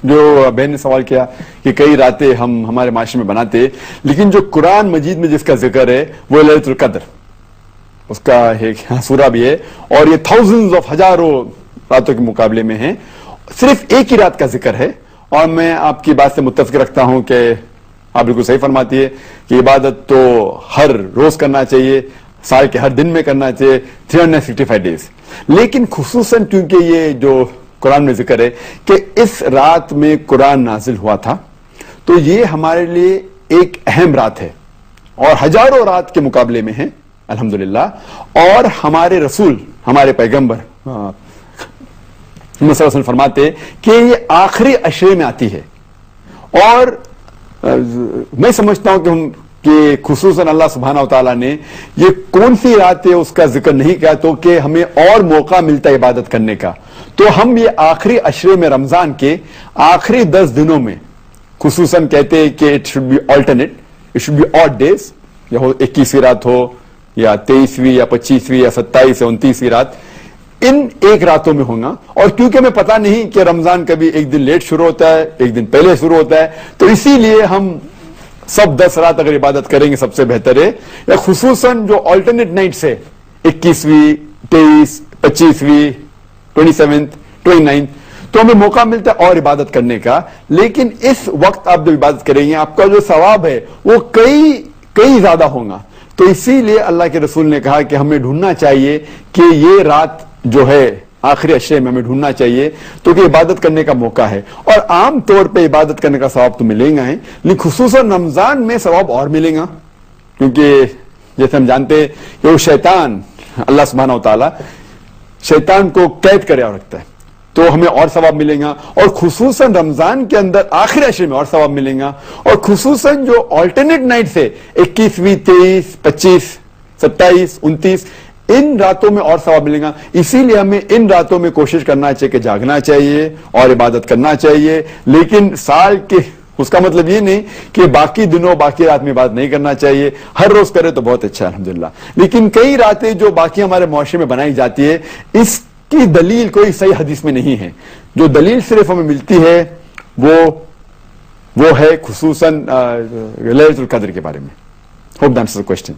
جو بہن نے سوال کیا کہ کئی راتیں ہم ہمارے معاشرے میں بناتے، لیکن جو قرآن مجید میں جس کا ذکر ہے وہ لیلۃ القدر، اس کا ایک سورہ بھی ہے، اور یہ تھاؤزنز آف ہزاروں راتوں کے مقابلے میں ہیں، صرف ایک ہی رات کا ذکر ہے۔ اور میں آپ کی بات سے متفق رکھتا ہوں کہ آپ بالکل صحیح فرماتی ہے کہ عبادت تو ہر روز کرنا چاہیے، سال کے ہر دن میں کرنا چاہیے، 365 ڈیز، لیکن خصوصاً کیونکہ یہ جو قرآن میں ذکر ہے کہ اس رات میں قرآن نازل ہوا تھا، تو یہ ہمارے لیے ایک اہم رات ہے اور ہزاروں رات کے مقابلے میں ہے الحمدللہ۔ اور ہمارے رسول، ہمارے پیغمبر محمد صلی اللہ علیہ وسلم فرماتے کہ یہ آخری عشرے میں آتی ہے، اور میں سمجھتا ہوں کہ خصوصاً اللہ سبحانہ و تعالیٰ نے یہ کون سی رات ہے اس کا ذکر نہیں کیا، تو کہ ہمیں اور موقع ملتا ہے عبادت کرنے کا، تو ہم یہ آخری عشرے میں رمضان کے آخری 10 دنوں میں خصوصاً کہتے ہیں کہ it should be alternate, it should be odd days, یا 21ویں رات ہو یا 23ویں یا 25ویں یا 27 یا 29ویں رات، ان ایک راتوں میں ہونا۔ اور کیونکہ ہمیں پتہ نہیں کہ رمضان کبھی ایک دن لیٹ شروع ہوتا ہے، ایک دن پہلے شروع ہوتا ہے، تو اسی لیے ہم سب 10 رات اگر عبادت کریں گے سب سے بہتر ہے، یا خصوصاً جو آلٹرنیٹ نائٹس ہے 21ویں، 23، 25ویں، 27، 29، تو ہمیں موقع ملتا ہے اور عبادت کرنے کا۔ لیکن اس وقت آپ جب عبادت کریں گے آپ کا جو ثواب ہے وہ کئی زیادہ ہوگا، تو اسی لیے اللہ کے رسول نے کہا کہ ہمیں ڈھونڈنا چاہیے کہ یہ رات جو ہے آخری عشرے میں ہمیں ڈھونڈنا چاہیے، تو کہ عبادت کرنے کا موقع ہے۔ اور عام طور پہ عبادت کرنے کا ثواب تو ملے گا، لیکن خصوصاً رمضان میں ثواب اور ملے گا، کیونکہ جیسے ہم جانتے ہیں کہ وہ شیطان، اللہ سبحانہ و تعالیٰ شیطان کو قید کرے اور رکھتا ہے، تو ہمیں اور ثواب ملے گا، اور خصوصاً رمضان کے اندر آخری عشرے میں اور ثواب ملے گا، اور خصوصاً جو آلٹرنیٹ نائٹ سے 21ویں، 23، 25، 27، 29، ان راتوں میں اور ثواب ملے گا۔ اسی لیے ہمیں ان راتوں میں کوشش کرنا چاہیے کہ جاگنا چاہیے اور عبادت کرنا چاہیے، لیکن سال کے اس کا مطلب یہ نہیں کہ باقی دنوں باقی رات میں عبادت نہیں کرنا چاہیے، ہر روز کرے تو بہت اچھا ہے الحمدللہ، لیکن کئی راتیں جو باقی ہمارے معاشرے میں بنائی جاتی ہے اس کی دلیل کوئی صحیح حدیث میں نہیں ہے۔ جو دلیل صرف ہمیں ملتی ہے وہ ہے خصوصاً لیلۃ القدر کے بارے میں۔ Hope that answers the question.